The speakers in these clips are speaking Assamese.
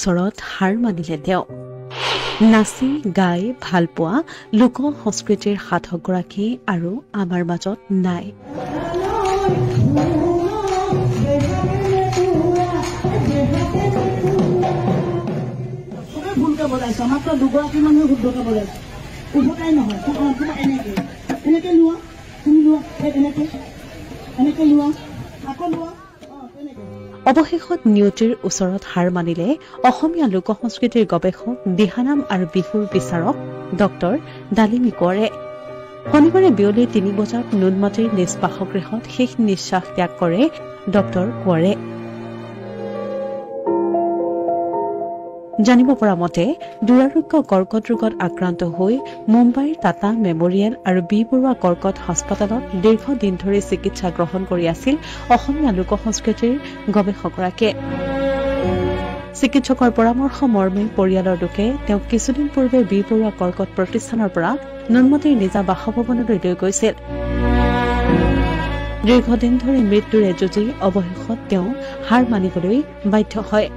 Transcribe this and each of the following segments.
ওচৰত হাৰ মানিলে তেওঁ নাচি গাই ভাল পোৱা লোক সংস্কৃতিৰ সাধকগৰাকী আৰু আমাৰ মাজত নাই বলাইছে মাত্ৰ দুগৰাকী মানুহে শুদ্ধকে বলাইছে উভতাই নহয় এনেকে এনেকে লোৱা তুমি লোৱা এনেকে লোৱা আকৌ লোৱা অৱশেষত নিয়তিৰ ওচৰত হাৰ মানিলে অসমীয়া লোক সংস্কৃতিৰ গৱেষক দিহানাম আৰু বিহুৰ বিচাৰক ডক্টৰ ডালিমী কোঁৱৰে শনিবাৰে বিয়লি 3 বজাত নুনমাটিৰ নিজ বাসগৃহত শেষ নিশ্বাস ত্যাগ কৰে ডক্টৰ কোঁৱৰে জানিব পৰা মতে দুৰাৰোগ্য কৰ্কট ৰোগত আক্ৰান্ত হৈ মুম্বাইৰ টাটা মেমৰিয়েল আৰু বি বৰুৱা কৰ্কট হাস্পতালত দীৰ্ঘদিন ধৰি চিকিৎসা গ্ৰহণ কৰি আছিল অসমীয়া লোক সংস্কৃতিৰ গৱেষকগৰাকীয়ে চিকিৎসকৰ পৰামৰ্শ মৰ্মে পৰিয়ালৰ লোকে তেওঁক কিছুদিন পূৰ্বে বি বৰুৱা কৰ্কট প্ৰতিষ্ঠানৰ পৰা নুনমাটিৰ নিজা বাসভৱনলৈ লৈ গৈছিল দীৰ্ঘদিন ধৰি মৃত্যুৰে যুঁজি অৱশেষত তেওঁ হাৰ মানিবলৈ বাধ্য হয়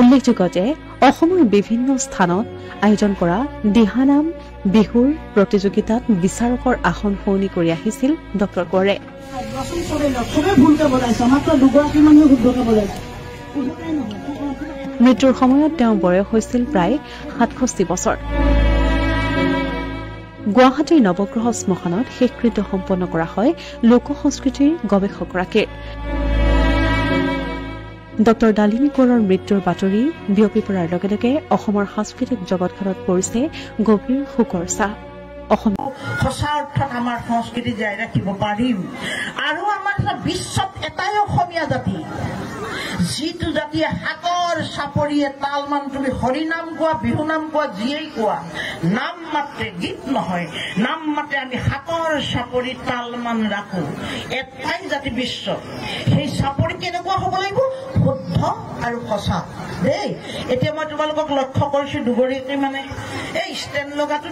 উল্লেখযোগ্য যে অসমৰ বিভিন্ন স্থানত আয়োজন কৰা দিহানাম বিহুৰ প্ৰতিযোগিতাত বিচাৰকৰ আসন সলনি কৰি আহিছিল ডক্টৰ কোঁৱৰে মৃত্যুৰ সময়ত তেওঁৰ বয়স হৈছিল প্ৰায় 67 বছৰ গুৱাহাটীৰ নৱগ্ৰহ শ্মশানত শেষকৃত্য সম্পন্ন কৰা হয় লোক সংস্কৃতিৰ গৱেষকগৰাকীৰ ডক্টৰ ডালিমী কোঁৱৰৰ মৃত্যুৰ বাতৰি বিয়পি পৰাৰ লগে লগে অসমৰ সাংস্কৃতিক জগতখনত পৰিছে গভীৰ শোকৰ ছাঁ সঁচা অৰ্থত আমাৰ সংস্কৃতি জীয়াই ৰাখিব পাৰিম আৰু আমাৰ বিশ্বত এটাই অসমীয়া জাতি যিটো জাতিয়ে সাগৰ চাপৰিয়ে তালমান তুমি হৰিনাম কোৱা বিহুনাম কোৱা যিয়েই কোৱা নাম মাত্ৰে গীত নহয় নাম মাত্ৰে আমি সাগৰ চাপৰি তালমান ৰাখো এটাই জাতি বিশ্ব সেই চাপৰি কেনেকুৱা হ'ব লাগিব শুদ্ধ আৰু সঁচা দেই এতিয়া মই তোমালোকক লক্ষ্য কৰিছো দুগৰীকে মানে এই ষ্টেণ্ড লগাটো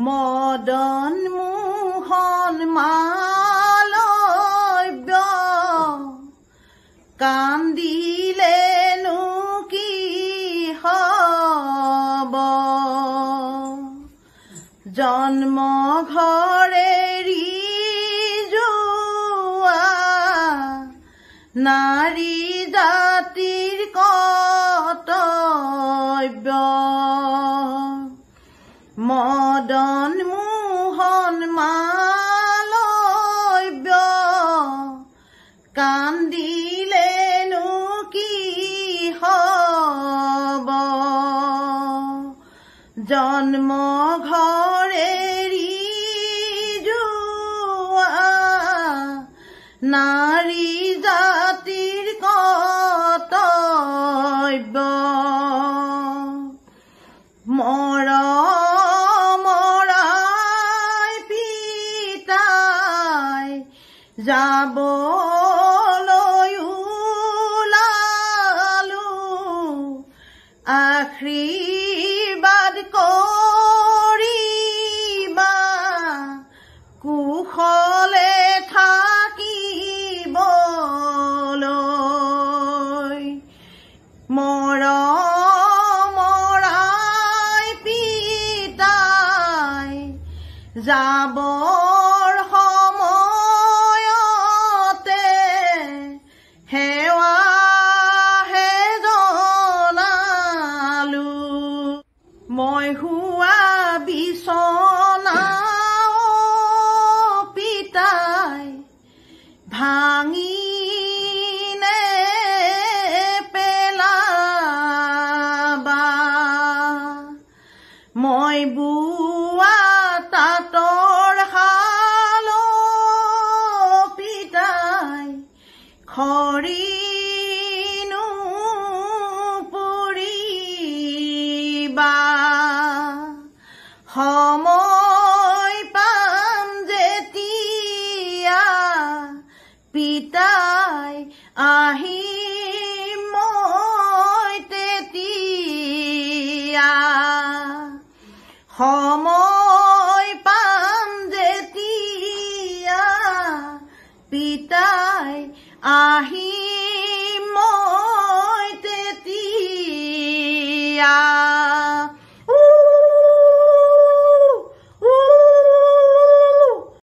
মদন মোহন মালব্য কান্দিলেনো কি হব জন্ম ঘৰেৰি যোৱা নাৰী জাতিৰ কৰ্তব্য মদন মোহন মালব্য কান্দিলেনো কি হব জন্ম ঘৰেৰি যোৱা নাৰী জাতিৰ কৰ্তব্য মৰাই পিতাই যাবলৈ ওলালো আশীৰ্বাদ কৰিবা কুশলে থাকিবলৈ মৰাই পিতাই যাবৰ সময়তে সেৱাহে জনালো মই শুৱা বিচনা পিতাই ভাঙি মই বুৱা তাঁতৰ শাল পিতাই খৰিনো পুৰিবা সময় পাম যেতিয়া পিতাই আহিম মই তেতিয়া সময় পাম যেতিয়া পিতাই আহিম মই দিয়া